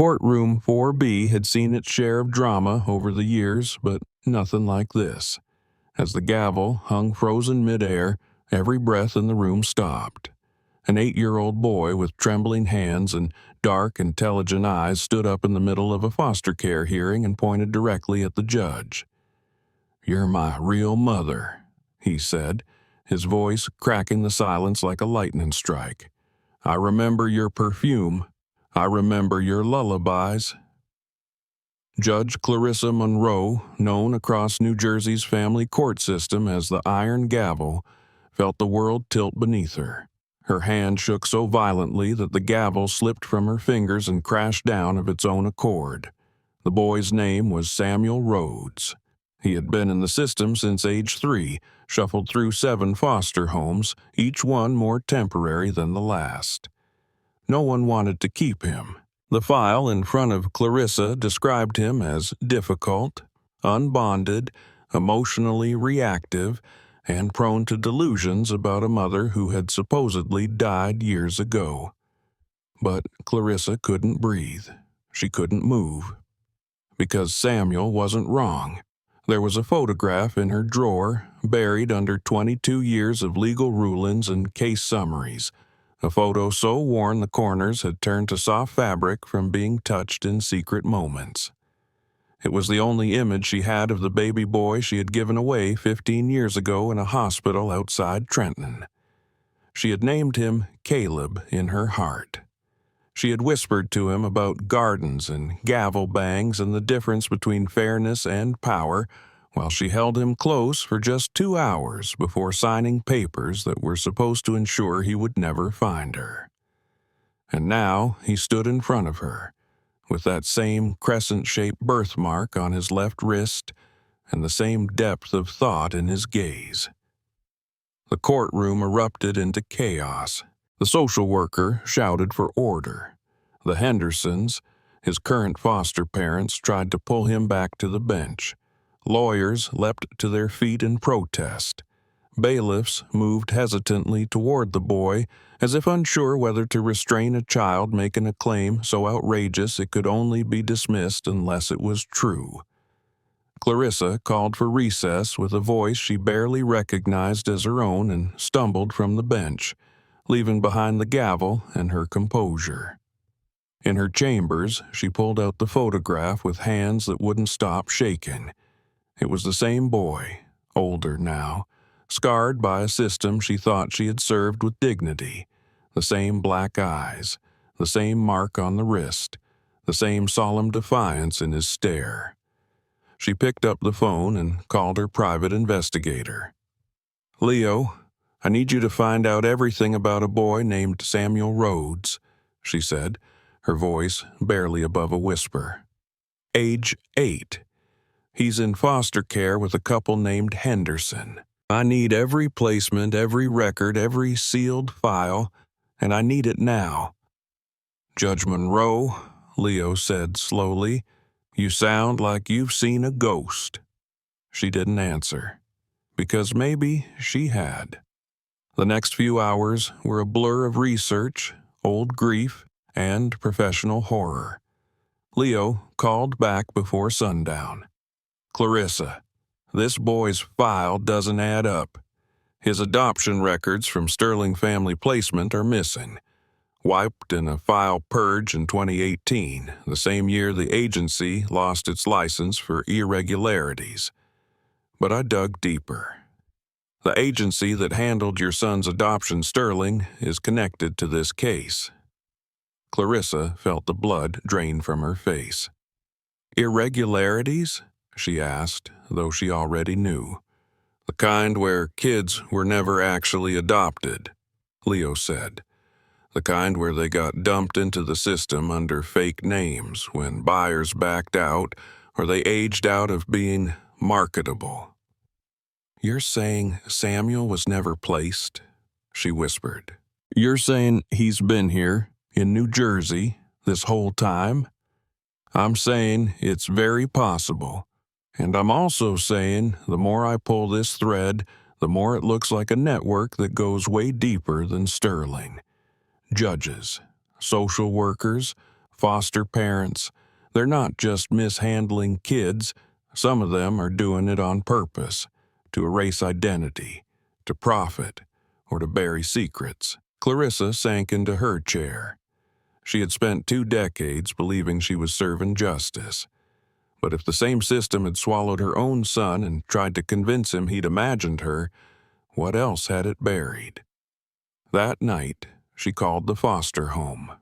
Courtroom 4B had seen its share of drama over the years, but nothing like this. As the gavel hung frozen midair, every breath in the room stopped. An 8-year-old boy with trembling hands and dark, intelligent eyes stood up in the middle of a foster care hearing and pointed directly at the judge. "You're my real mother," he said, his voice cracking the silence like a lightning strike. "I remember your perfume. I remember your lullabies." Judge Clarissa Monroe, known across New Jersey's family court system as the Iron Gavel, felt the world tilt beneath her. Her hand shook so violently that the gavel slipped from her fingers and crashed down of its own accord. The boy's name was Samuel Rhodes. He had been in the system since age 3, shuffled through 7 foster homes, each one more temporary than the last. No one wanted to keep him. The file in front of Clarissa described him as difficult, unbonded, emotionally reactive, and prone to delusions about a mother who had supposedly died years ago. But Clarissa couldn't breathe. She couldn't move. Because Samuel wasn't wrong. There was a photograph in her drawer, buried under 22 years of legal rulings and case summaries. A photo so worn the corners had turned to soft fabric from being touched in secret moments. It was the only image she had of the baby boy she had given away 15 years ago in a hospital outside Trenton. She had named him Caleb in her heart. She had whispered to him about gardens and gavel bangs and the difference between fairness and power, while she held him close for just 2 hours before signing papers that were supposed to ensure he would never find her. And now he stood in front of her, with that same crescent-shaped birthmark on his left wrist and the same depth of thought in his gaze. The courtroom erupted into chaos. The social worker shouted for order. The Hendersons, his current foster parents, tried to pull him back to the bench. Lawyers leapt to their feet in protest. Bailiffs moved hesitantly toward the boy, as if unsure whether to restrain a child making a claim so outrageous it could only be dismissed unless it was true. Clarissa called for recess with a voice she barely recognized as her own and stumbled from the bench, leaving behind the gavel and her composure. In her chambers, she pulled out the photograph with hands that wouldn't stop shaking. It was the same boy, older now, scarred by a system she thought she had served with dignity, the same black eyes, the same mark on the wrist, the same solemn defiance in his stare. She picked up the phone and called her private investigator. "Leo, I need you to find out everything about a boy named Samuel Rhodes," she said, her voice barely above a whisper. "Age 8. He's in foster care with a couple named Henderson. I need every placement, every record, every sealed file, and I need it now." "Judge Monroe," Leo said slowly, "you sound like you've seen a ghost." She didn't answer, because maybe she had. The next few hours were a blur of research, old grief, and professional horror. Leo called back before sundown. "Clarissa, this boy's file doesn't add up. His adoption records from Sterling Family Placement are missing. Wiped in a file purge in 2018, the same year the agency lost its license for irregularities. But I dug deeper. The agency that handled your son's adoption, Sterling, is connected to this case." Clarissa felt the blood drain from her face. "Irregularities?" she asked, though she already knew. "The kind where kids were never actually adopted," Leo said. "The kind where they got dumped into the system under fake names when buyers backed out or they aged out of being marketable." "You're saying Samuel was never placed?" she whispered. "You're saying he's been here, in New Jersey, this whole time?" "I'm saying it's very possible. And I'm also saying the more I pull this thread, the more it looks like a network that goes way deeper than Sterling. Judges, social workers, Foster parents, they're not just mishandling kids. Some of them are doing it on purpose, to erase identity, to profit, or to bury secrets. Clarissa sank into her chair. She had spent 2 decades believing she was serving justice. But if the same system had swallowed her own son and tried to convince him he'd imagined her, what else had it buried? That night, she called the foster home.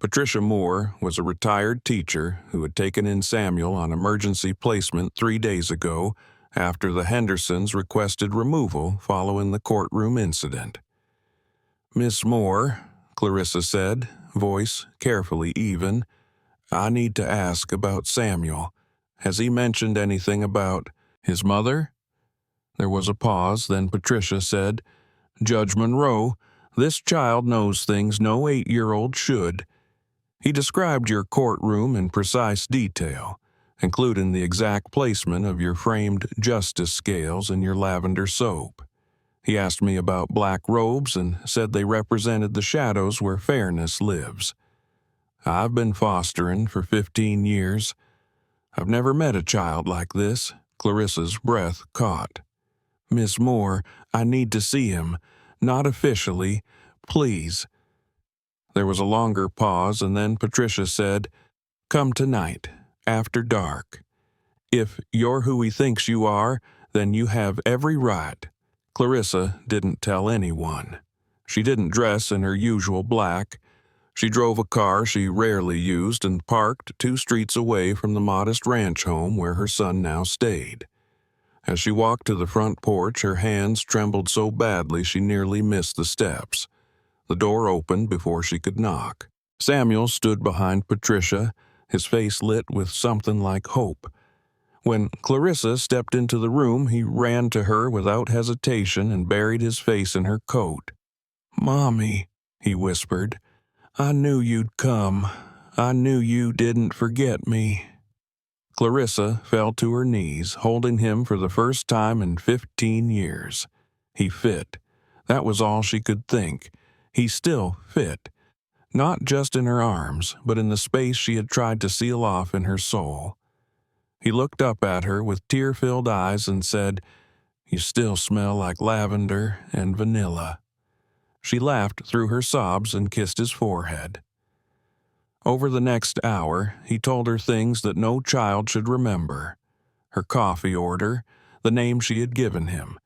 Patricia Moore was a retired teacher who had taken in Samuel on emergency placement 3 days ago after the Hendersons requested removal following the courtroom incident. "Miss Moore," Clarissa said, voice carefully even, "I need to ask about Samuel. Has he mentioned anything about his mother?" There was a pause, then Patricia said, "Judge Monroe, this child knows things no 8-year-old should. He described your courtroom in precise detail, including the exact placement of your framed justice scales and your lavender soap. He asked me about black robes and said they represented the shadows where fairness lives. I've been fostering for 15 years. I've never met a child like this." Clarissa's breath caught. "Miss Moore, I need to see him. Not officially. Please." There was a longer pause, and then Patricia said, "Come tonight, after dark. If you're who he thinks you are, then you have every right." Clarissa didn't tell anyone. She didn't dress in her usual black. She drove a car she rarely used and parked 2 streets away from the modest ranch home where her son now stayed. As she walked to the front porch, her hands trembled so badly she nearly missed the steps. The door opened before she could knock. Samuel stood behind Patricia, his face lit with something like hope. When Clarissa stepped into the room, he ran to her without hesitation and buried his face in her coat. "Mommy," he whispered, "I knew you'd come. I knew you didn't forget me." Clarissa fell to her knees, holding him for the first time in 15 years. He fit. That was all she could think. He still fit. Not just in her arms, but in the space she had tried to seal off in her soul. He looked up at her with tear-filled eyes and said, "You still smell like lavender and vanilla." She laughed through her sobs and kissed his forehead. Over the next hour, he told her things that no child should remember. Her coffee order, the name she had given him,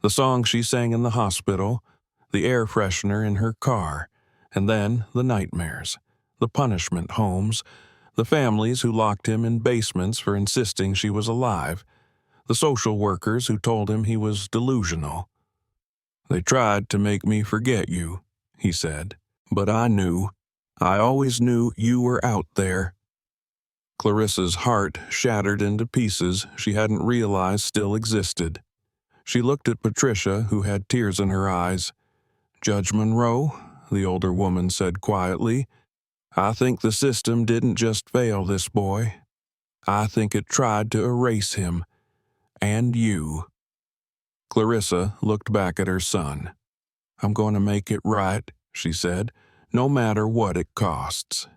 the song she sang in the hospital, the air freshener in her car, and then the nightmares, the punishment homes, the families who locked him in basements for insisting she was alive, the social workers who told him he was delusional. "They tried to make me forget you," he said, "but I knew. I always knew you were out there." Clarissa's heart shattered into pieces she hadn't realized still existed. She looked at Patricia, who had tears in her eyes. "Judge Monroe," the older woman said quietly, "I think the system didn't just fail this boy. I think it tried to erase him. And you." Clarissa looked back at her son. "I'm going to make it right," she said, "no matter what it costs."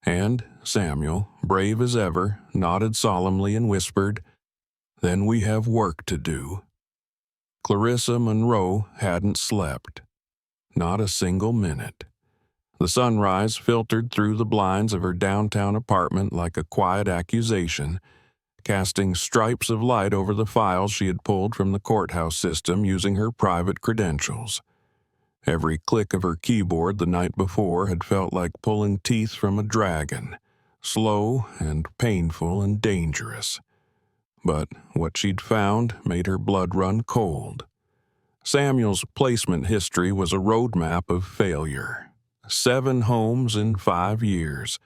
And Samuel, brave as ever, nodded solemnly and whispered, "Then we have work to do." Clarissa Monroe hadn't slept. Not a single minute. The sunrise filtered through the blinds of her downtown apartment like a quiet accusation, casting stripes of light over the files she had pulled from the courthouse system using her private credentials. Every click of her keyboard the night before had felt like pulling teeth from a dragon, slow and painful and dangerous. But what she'd found made her blood run cold. Samuel's placement history was a roadmap of failure. 7 homes in 5 years.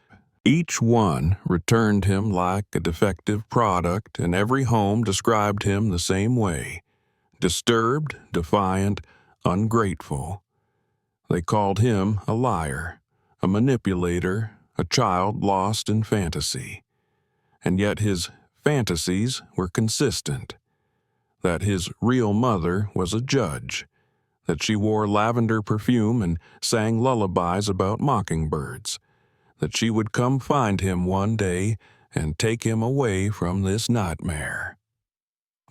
Each one returned him like a defective product, and every home described him the same way: disturbed, defiant, ungrateful. They called him a liar, a manipulator, a child lost in fantasy. And yet his fantasies were consistent. That his real mother was a judge, that she wore lavender perfume and sang lullabies about mockingbirds, that she would come find him one day and take him away from this nightmare.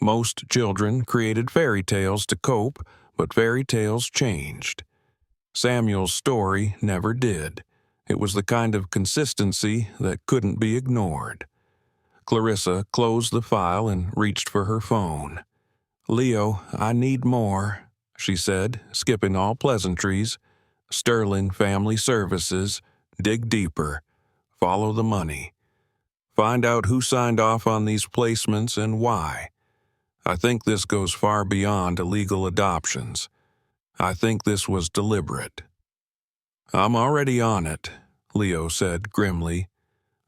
Most children created fairy tales to cope, but fairy tales changed. Samuel's story never did. It was the kind of consistency that couldn't be ignored. Clarissa closed the file and reached for her phone. "Leo, I need more," she said, skipping all pleasantries. "Sterling Family Services. Dig deeper. Follow the money. Find out who signed off on these placements and why. I think this goes far beyond illegal adoptions. I think this was deliberate." "I'm already on it," Leo said grimly.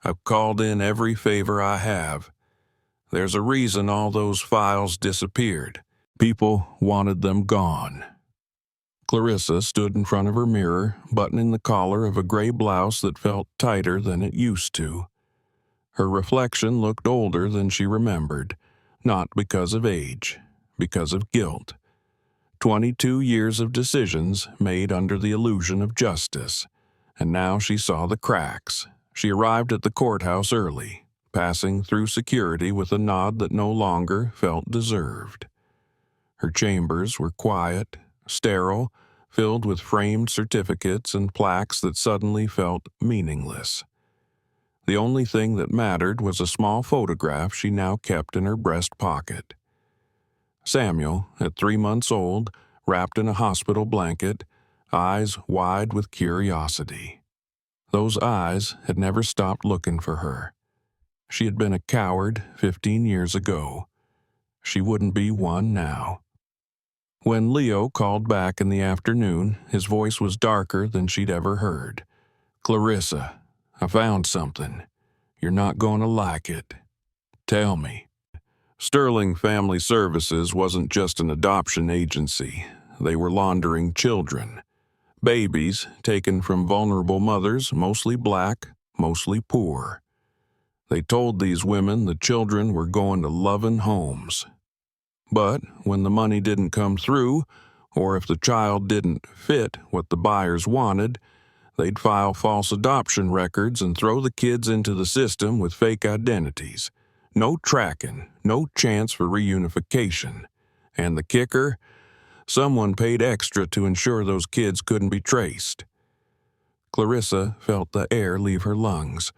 "I've called in every favor I have. There's a reason all those files disappeared. People wanted them gone." Clarissa stood in front of her mirror, buttoning the collar of a gray blouse that felt tighter than it used to. Her reflection looked older than she remembered, not because of age, because of guilt. 22 years of decisions made under the illusion of justice, and now she saw the cracks. She arrived at the courthouse early, passing through security with a nod that no longer felt deserved. Her chambers were quiet, sterile, filled with framed certificates and plaques that suddenly felt meaningless. The only thing that mattered was a small photograph she now kept in her breast pocket. Samuel, at 3 months old, wrapped in a hospital blanket, eyes wide with curiosity. Those eyes had never stopped looking for her. She had been a coward 15 years ago. She wouldn't be one now. When Leo called back in the afternoon, his voice was darker than she'd ever heard. "Clarissa, I found something. You're not going to like it. Tell me." Sterling Family Services wasn't just an adoption agency. They were laundering children. Babies taken from vulnerable mothers, mostly black, mostly poor. They told these women the children were going to loving homes. But when the money didn't come through, or if the child didn't fit what the buyers wanted, they'd file false adoption records and throw the kids into the system with fake identities. No tracking, no chance for reunification. And the kicker? Someone paid extra to ensure those kids couldn't be traced. Clarissa felt the air leave her lungs.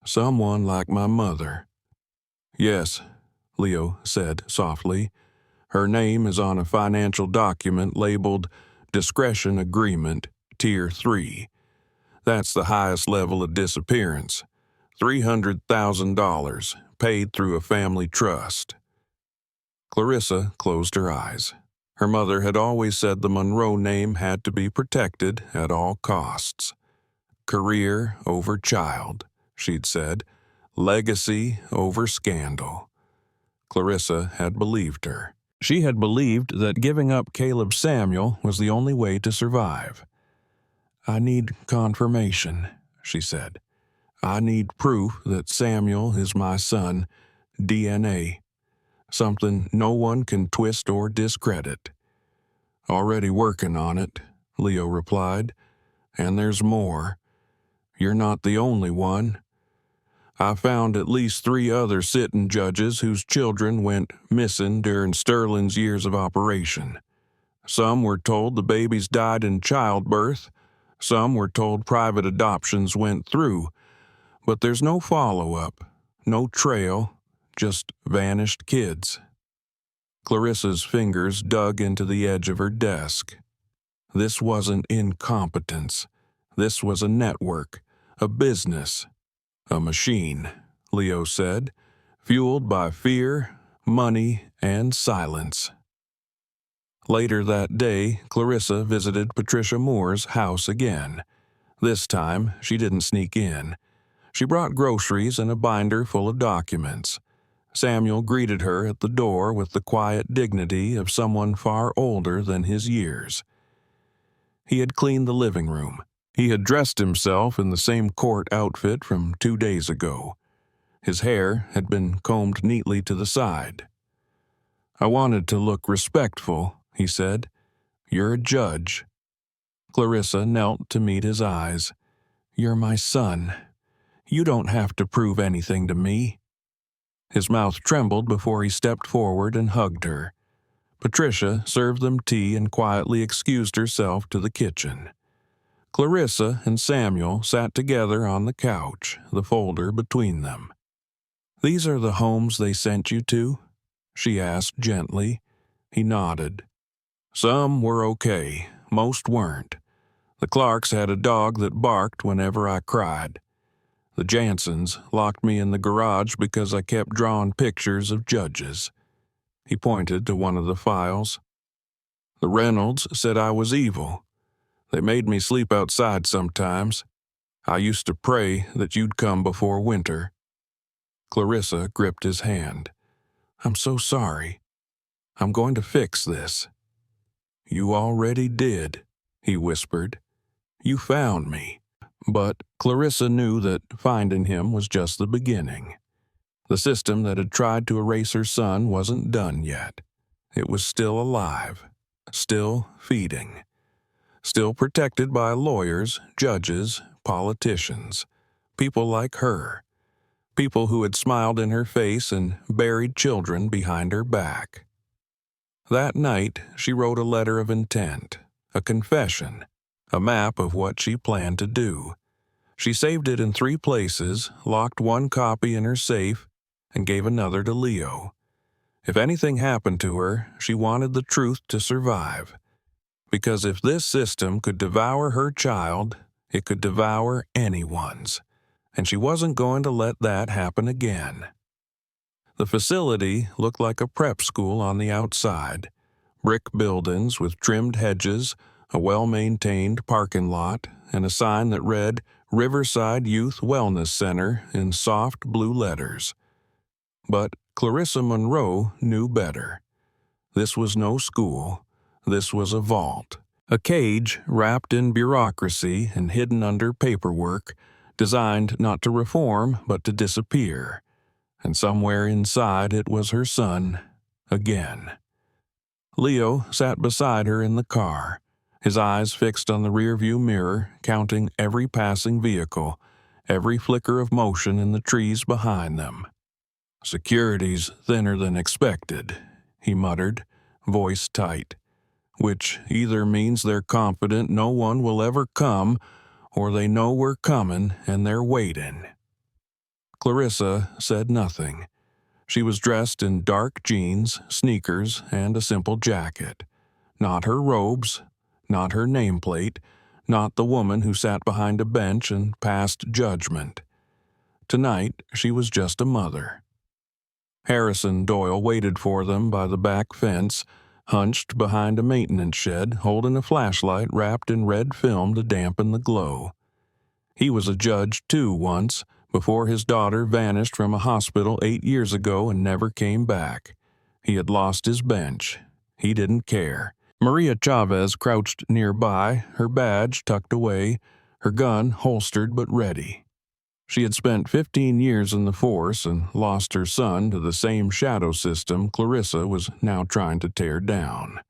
Someone like my mother. "Yes," Leo said softly. "Her name is on a financial document labeled Discretion Agreement, Tier 3. That's the highest level of disappearance. $300,000, paid through a family trust." Clarissa closed her eyes. Her mother had always said the Monroe name had to be protected at all costs. Career over child, she'd said. Legacy over scandal. Clarissa had believed her. She had believed that giving up Caleb Samuel was the only way to survive. "I need confirmation," she said. "I need proof that Samuel is my son, DNA. Something no one can twist or discredit." "Already working on it," Leo replied. "And there's more. You're not the only one. I found at least 3 other sitting judges whose children went missing during Sterling's years of operation. Some were told the babies died in childbirth. Some were told private adoptions went through. But there's no follow-up, no trail, just vanished kids." Clarissa's fingers dug into the edge of her desk. This wasn't incompetence. This was a network, a business, a machine, Leo said, fueled by fear, money, and silence. Later that day, Clarissa visited Patricia Moore's house again. This time, she didn't sneak in. She brought groceries and a binder full of documents. Samuel greeted her at the door with the quiet dignity of someone far older than his years. He had cleaned the living room. He had dressed himself in the same court outfit from 2 days ago. His hair had been combed neatly to the side. "I wanted to look respectful," he said. "You're a judge." Clarissa knelt to meet his eyes. "You're my son. You don't have to prove anything to me." His mouth trembled before he stepped forward and hugged her. Patricia served them tea and quietly excused herself to the kitchen. Clarissa and Samuel sat together on the couch, the folder between them. "These are the homes they sent you to?" she asked gently. He nodded. "Some were okay, most weren't. The Clarks had a dog that barked whenever I cried. The Jansens locked me in the garage because I kept drawing pictures of judges." He pointed to one of the files. "The Reynolds said I was evil. They made me sleep outside sometimes. I used to pray that you'd come before winter." Clarissa gripped his hand. "I'm so sorry. I'm going to fix this." "You already did," he whispered. "You found me." But Clarissa knew that finding him was just the beginning. The system that had tried to erase her son wasn't done yet. It was still alive, still feeding, still protected by lawyers, judges, politicians, people like her, people who had smiled in her face and buried children behind her back. That night, she wrote a letter of intent, a confession, a map of what she planned to do. She saved it in 3 places, locked one copy in her safe, and gave another to Leo. If anything happened to her, she wanted the truth to survive. Because if this system could devour her child, it could devour anyone's. And she wasn't going to let that happen again. The facility looked like a prep school on the outside. Brick buildings with trimmed hedges, a well-maintained parking lot, and a sign that read Riverside Youth Wellness Center in soft blue letters. But Clarissa Monroe knew better. This was no school. This was a vault. A cage wrapped in bureaucracy and hidden under paperwork, designed not to reform but to disappear. And somewhere inside it was her son, again. Leo sat beside her in the car, his eyes fixed on the rearview mirror, counting every passing vehicle, every flicker of motion in the trees behind them. "Security's thinner than expected," he muttered, voice tight, "which either means they're confident no one will ever come, or they know we're coming and they're waiting." Clarissa said nothing. She was dressed in dark jeans, sneakers, and a simple jacket. Not her robes, not her nameplate, not the woman who sat behind a bench and passed judgment. Tonight, she was just a mother. Harrison Doyle waited for them by the back fence, hunched behind a maintenance shed, holding a flashlight wrapped in red film to dampen the glow. He was a judge, too, once, before his daughter vanished from a hospital 8 years ago and never came back. He had lost his bench. He didn't care. Maria Chavez crouched nearby, her badge tucked away, her gun holstered but ready. She had spent 15 years in the force and lost her son to the same shadow system Clarissa was now trying to tear down.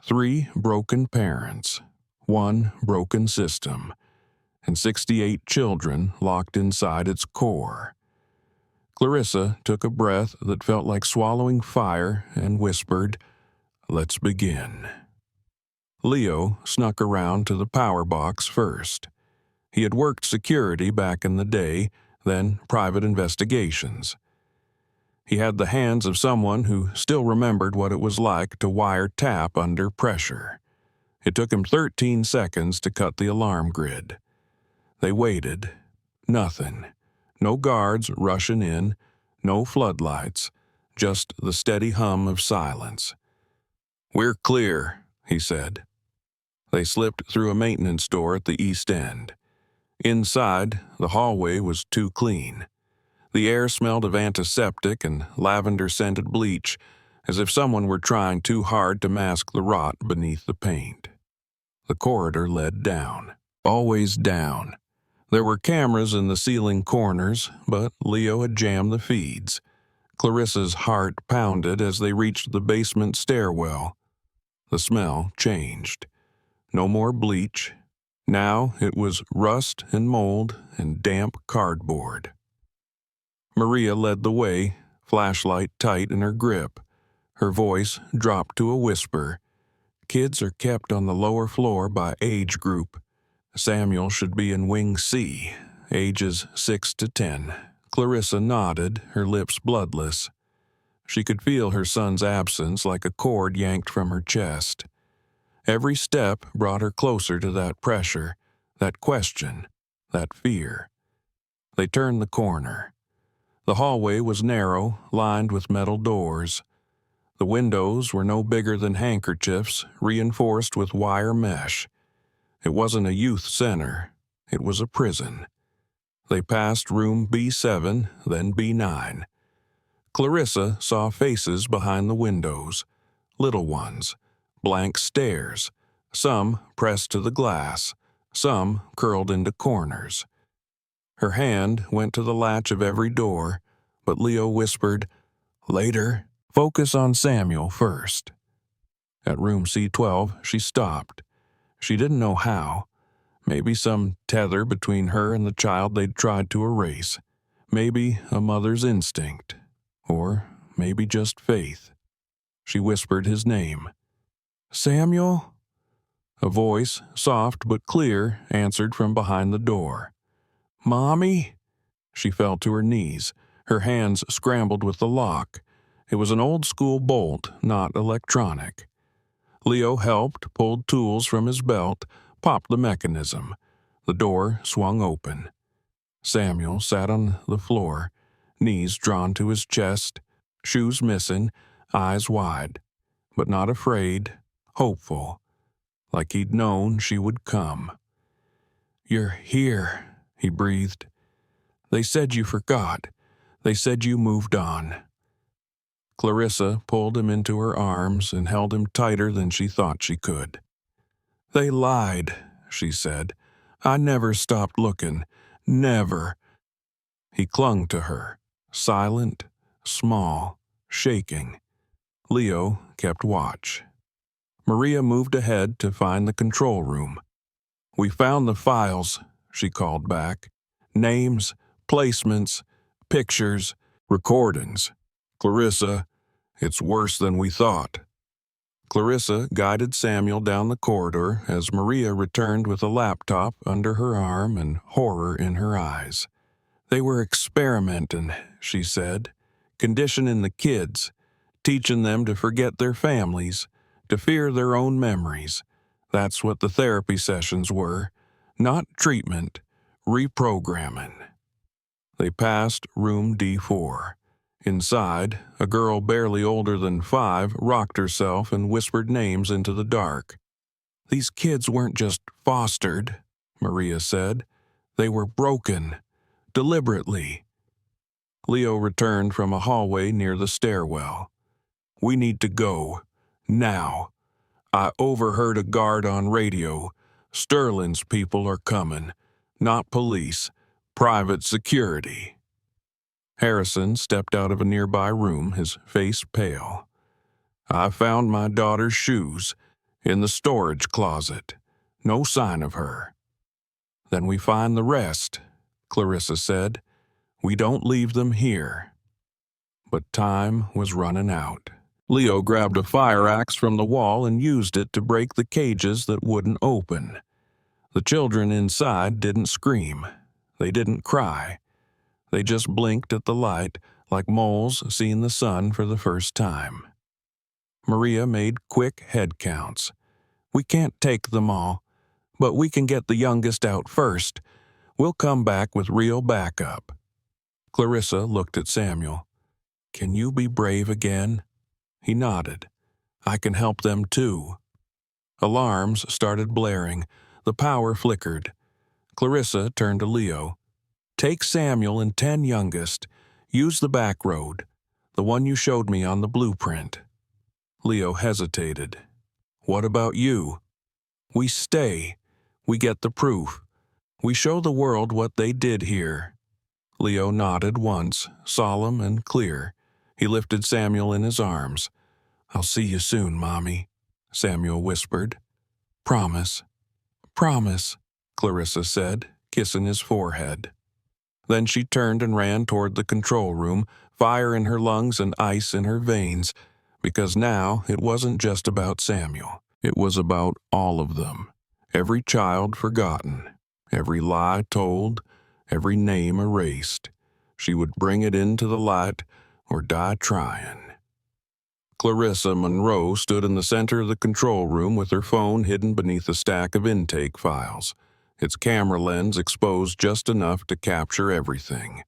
3 broken parents, 1 broken system, and 68 children locked inside its core. Clarissa took a breath that felt like swallowing fire and whispered, "Let's begin." Leo snuck around to the power box first. He had worked security back in the day, then private investigations. He had the hands of someone who still remembered what it was like to wiretap under pressure. It took him 13 seconds to cut the alarm grid. They waited. Nothing. No guards rushing in, no floodlights, just the steady hum of silence. "We're clear," he said. They slipped through a maintenance door at the east end. Inside, the hallway was too clean. The air smelled of antiseptic and lavender-scented bleach, as if someone were trying too hard to mask the rot beneath the paint. The corridor led down. Always down. There were cameras in the ceiling corners, but Leo had jammed the feeds. Clarissa's heart pounded as they reached the basement stairwell. The smell changed. No more bleach, Now it was rust and mold and damp cardboard. Maria led the way, flashlight tight in her grip. Her voice dropped to a whisper. Kids are kept on the lower floor by age group. Samuel should be in Wing C, ages 6 to 10. Clarissa nodded, her lips bloodless. She could feel her son's absence like a cord yanked from her chest. Every step brought her closer to that pressure, that question, that fear. They turned the corner. The hallway was narrow, lined with metal doors. The windows were no bigger than handkerchiefs, reinforced with wire mesh. It wasn't a youth center. It was a prison. They passed room B7, then B9. Clarissa saw faces behind the windows, little ones, blank stares, some pressed to the glass, some curled into corners. Her hand went to the latch of every door, but Leo whispered, "Later, focus on Samuel first." At room C12, she stopped. She didn't know how. Maybe some tether between her and the child they'd tried to erase. Maybe a mother's instinct. Or maybe just faith. She whispered his name. "Samuel?" A voice, soft but clear, answered from behind the door. "Mommy?" She fell to her knees. Her hands scrambled with the lock. It was an old-school bolt, not electronic. Leo helped, pulled tools from his belt, popped the mechanism. The door swung open. Samuel sat on the floor, knees drawn to his chest, shoes missing, eyes wide, but not afraid, hopeful, like he'd known she would come. "You're here," he breathed. "They said you forgot. They said you moved on." Clarissa pulled him into her arms and held him tighter than she thought she could. "They lied," she said. "I never stopped looking. Never." He clung to her, silent, small, shaking. Leo kept watch. Maria moved ahead to find the control room. "We found the files," she called back. "Names, placements, pictures, recordings. Clarissa, it's worse than we thought." Clarissa guided Samuel down the corridor as Maria returned with a laptop under her arm and horror in her eyes. "They were experimenting," she said, "conditioning the kids, teaching them to forget their families, to fear their own memories. That's what the therapy sessions were. Not treatment, reprogramming." They passed room D4. Inside, a girl barely older than 5 rocked herself and whispered names into the dark. "These kids weren't just fostered," Maria said. "They were broken, deliberately." Leo returned from a hallway near the stairwell. "We need to go. Now. I overheard a guard on radio. Sterling's people are coming. Not police. Private security." Harrison stepped out of a nearby room, his face pale. "I found my daughter's shoes in the storage closet. No sign of her." "Then we find the rest," Clarissa said. "We don't leave them here." But time was running out. Leo grabbed a fire axe from the wall and used it to break the cages that wouldn't open. The children inside didn't scream. They didn't cry. They just blinked at the light like moles seeing the sun for the first time. Maria made quick head counts. "We can't take them all, but we can get the youngest out first. We'll come back with real backup." Clarissa looked at Samuel. "Can you be brave again?" He nodded. "I can help them too." Alarms started blaring. The power flickered. Clarissa turned to Leo. "Take Samuel and 10 youngest. Use the back road, the one you showed me on the blueprint." Leo hesitated. "What about you?" "We stay. We get the proof. We show the world what they did here." Leo nodded once, solemn and clear. He lifted Samuel in his arms. "I'll see you soon, Mommy," Samuel whispered. "Promise. Promise." Clarissa said, kissing his forehead. Then she turned and ran toward the control room, fire in her lungs and ice in her veins, because now it wasn't just about Samuel. It was about all of them. Every child forgotten, every lie told, every name erased. She would bring it into the light or die trying. Clarissa Monroe stood in the center of the control room with her phone hidden beneath a stack of intake files, its camera lens exposed just enough to capture everything.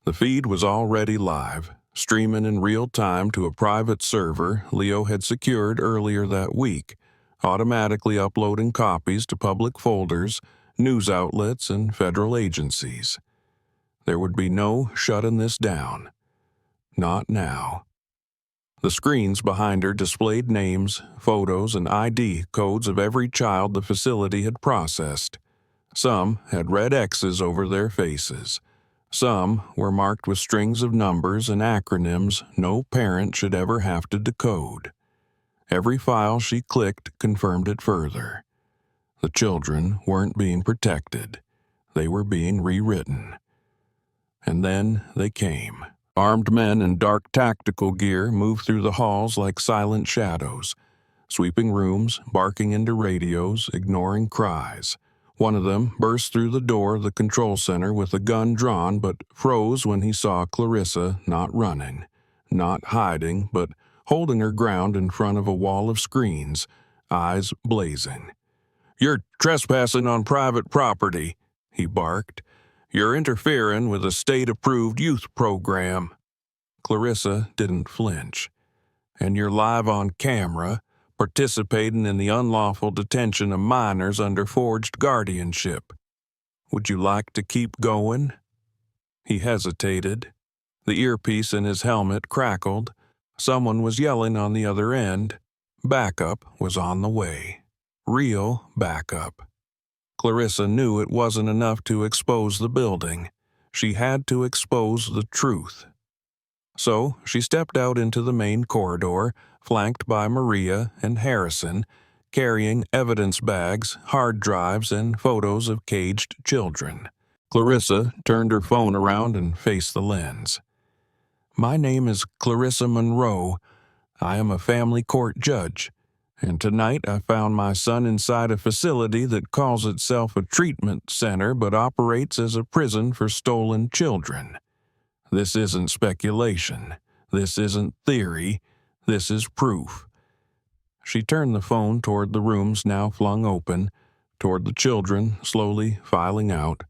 The feed was already live, streaming in real time to a private server Leo had secured earlier that week, automatically uploading copies to public folders, news outlets, and federal agencies. There would be no shutting this down. Not now. The screens behind her displayed names, photos, and ID codes of every child the facility had processed. Some had red X's over their faces. Some were marked with strings of numbers and acronyms no parent should ever have to decode. Every file she clicked confirmed it further. The children weren't being protected. They were being rewritten. And then they came. Armed men in dark tactical gear moved through the halls like silent shadows, sweeping rooms, barking into radios, ignoring cries. One of them burst through the door of the control center with a gun drawn but froze when he saw Clarissa not running, not hiding, but holding her ground in front of a wall of screens, eyes blazing. "You're trespassing on private property," he barked. "You're interfering with a state-approved youth program." Clarissa didn't flinch. "And you're live on camera, participating in the unlawful detention of minors under forged guardianship. Would you like to keep going?" He hesitated. The earpiece in his helmet crackled. Someone was yelling on the other end. Backup was on the way. Real backup. Clarissa knew it wasn't enough to expose the building. She had to expose the truth. So she stepped out into the main corridor, flanked by Maria and Harrison, carrying evidence bags, hard drives, and photos of caged children. Clarissa turned her phone around and faced the lens. "My name is Clarissa Monroe. I am a family court judge. And tonight I found my son inside a facility that calls itself a treatment center but operates as a prison for stolen children. This isn't speculation. This isn't theory. This is proof." She turned the phone toward the rooms now flung open, toward the children slowly filing out,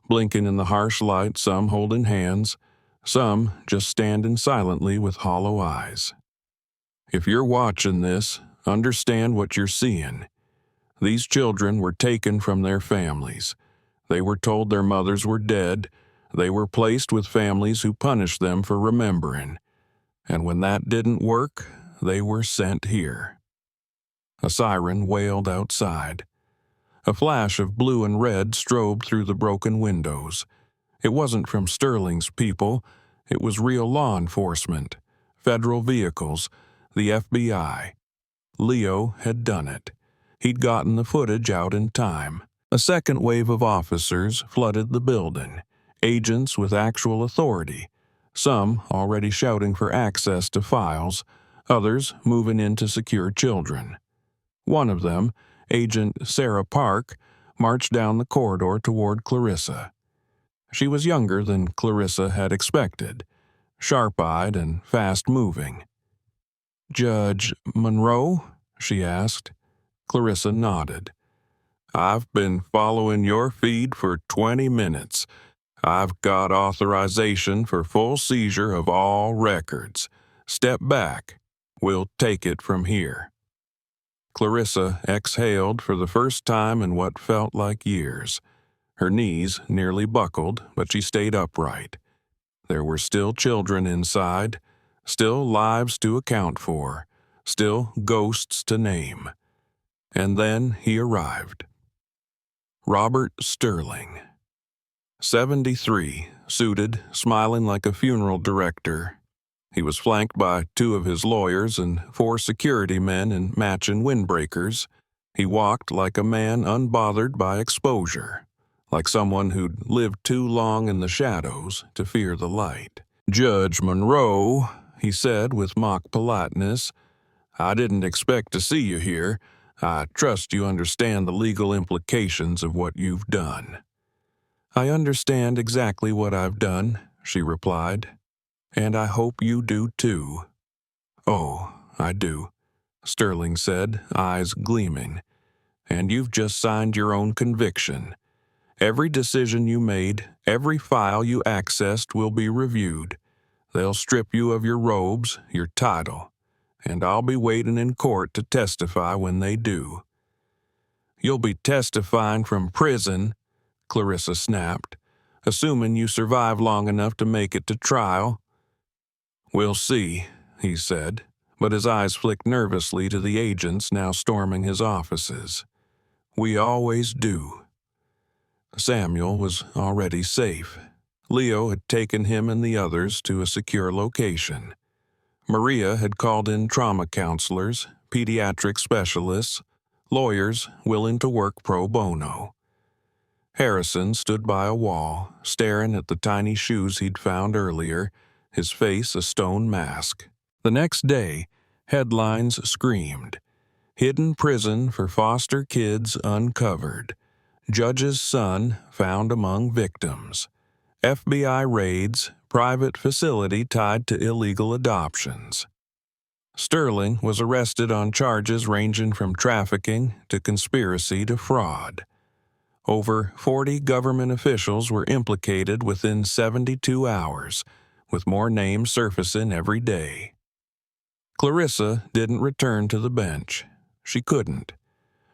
blinking in the harsh light, some holding hands, some just standing silently with hollow eyes. "If you're watching this, understand what you're seeing. These children were taken from their families. They were told their mothers were dead. They were placed with families who punished them for remembering. And when that didn't work, they were sent here." A siren wailed outside. A flash of blue and red strobed through the broken windows. It wasn't from Sterling's people. It was real law enforcement, federal vehicles, the FBI. Leo had done it. He'd gotten the footage out in time. A second wave of officers flooded the building, agents with actual authority, some already shouting for access to files, others moving in to secure children. One of them, Agent Sarah Park, marched down the corridor toward Clarissa. She was younger than Clarissa had expected, sharp-eyed and fast-moving. "Judge Monroe?" she asked. Clarissa nodded. "I've been following your feed for 20 minutes. I've got authorization for full seizure of all records. Step back. We'll take it from here." Clarissa exhaled for the first time in what felt like years. Her knees nearly buckled, but she stayed upright. There were still children inside, still lives to account for, still ghosts to name. And then he arrived. Robert Sterling. 73, suited, smiling like a funeral director. He was flanked by 2 of his lawyers and 4 security men in matching windbreakers. He walked like a man unbothered by exposure, like someone who'd lived too long in the shadows to fear the light. "Judge Monroe," he said with mock politeness, "I didn't expect to see you here. I trust you understand the legal implications of what you've done." "I understand exactly what I've done," she replied, "and I hope you do too." "Oh, I do," Sterling said, eyes gleaming. "And you've just signed your own conviction. Every decision you made, every file you accessed will be reviewed. They'll strip you of your robes, your title, and I'll be waiting in court to testify when they do." "You'll be testifying from prison," Clarissa snapped, "assuming you survive long enough to make it to trial." "We'll see," he said, but his eyes flicked nervously to the agents now storming his offices. "We always do." Samuel was already safe. Leo had taken him and the others to a secure location. Maria had called in trauma counselors, pediatric specialists, lawyers willing to work pro bono. Harrison stood by a wall, staring at the tiny shoes he'd found earlier, his face a stone mask. The next day, headlines screamed, "Hidden prison for foster kids uncovered. Judge's son found among victims. FBI raids, private facility tied to illegal adoptions." Sterling was arrested on charges ranging from trafficking to conspiracy to fraud. Over 40 government officials were implicated within 72 hours, with more names surfacing every day. Clarissa didn't return to the bench. She couldn't.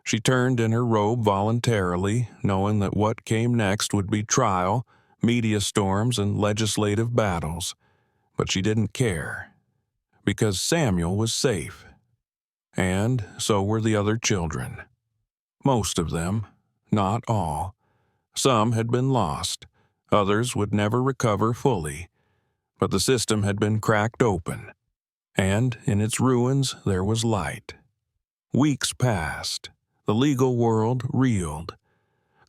She turned in her robe voluntarily, knowing that what came next would be trial, media storms, and legislative battles. But she didn't care, because Samuel was safe. And so were the other children. Most of them, not all. Some had been lost. Others would never recover fully. But the system had been cracked open, and in its ruins there was light. Weeks passed. The legal world reeled.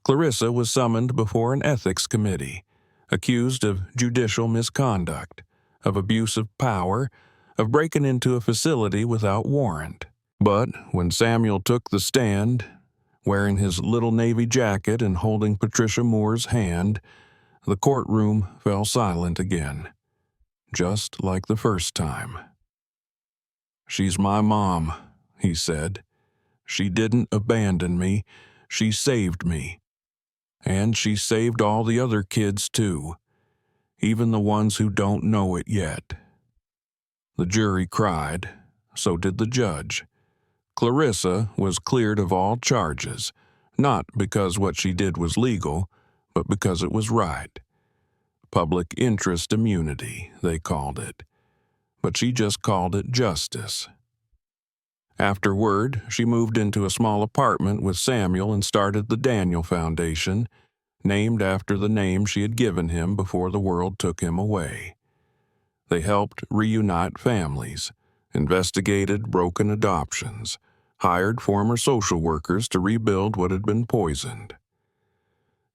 Clarissa was summoned before an ethics committee, accused of judicial misconduct, of abuse of power, of breaking into a facility without warrant. But when Samuel took the stand, wearing his little navy jacket and holding Patricia Moore's hand, the courtroom fell silent again, just like the first time. "She's my mom," he said. "She didn't abandon me. She saved me. And she saved all the other kids, too, even the ones who don't know it yet." The jury cried. So did the judge. Clarissa was cleared of all charges, not because what she did was legal, but because it was right. Public interest immunity, they called it. But she just called it justice. Afterward, she moved into a small apartment with Samuel and started the Daniel Foundation, named after the name she had given him before the world took him away. They helped reunite families, investigated broken adoptions, hired former social workers to rebuild what had been poisoned.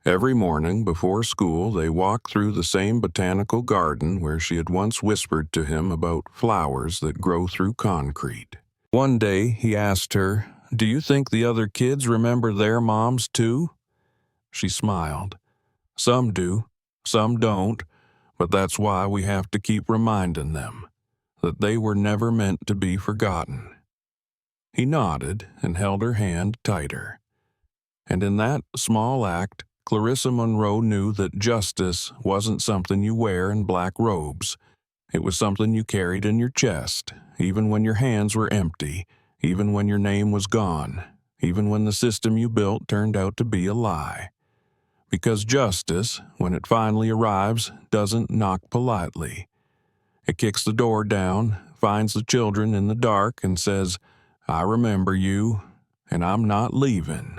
Every morning before school, they walked through the same botanical garden where she had once whispered to him about flowers that grow through concrete. One day, he asked her, "Do you think the other kids remember their moms too?" She smiled. "Some do, some don't, but that's why we have to keep reminding them that they were never meant to be forgotten." He nodded and held her hand tighter. And in that small act, Clarissa Monroe knew that justice wasn't something you wear in black robes. It was something you carried in your chest, even when your hands were empty, even when your name was gone, even when the system you built turned out to be a lie. Because justice, when it finally arrives, doesn't knock politely. It kicks the door down, finds the children in the dark, and says, "I remember you, and I'm not leaving."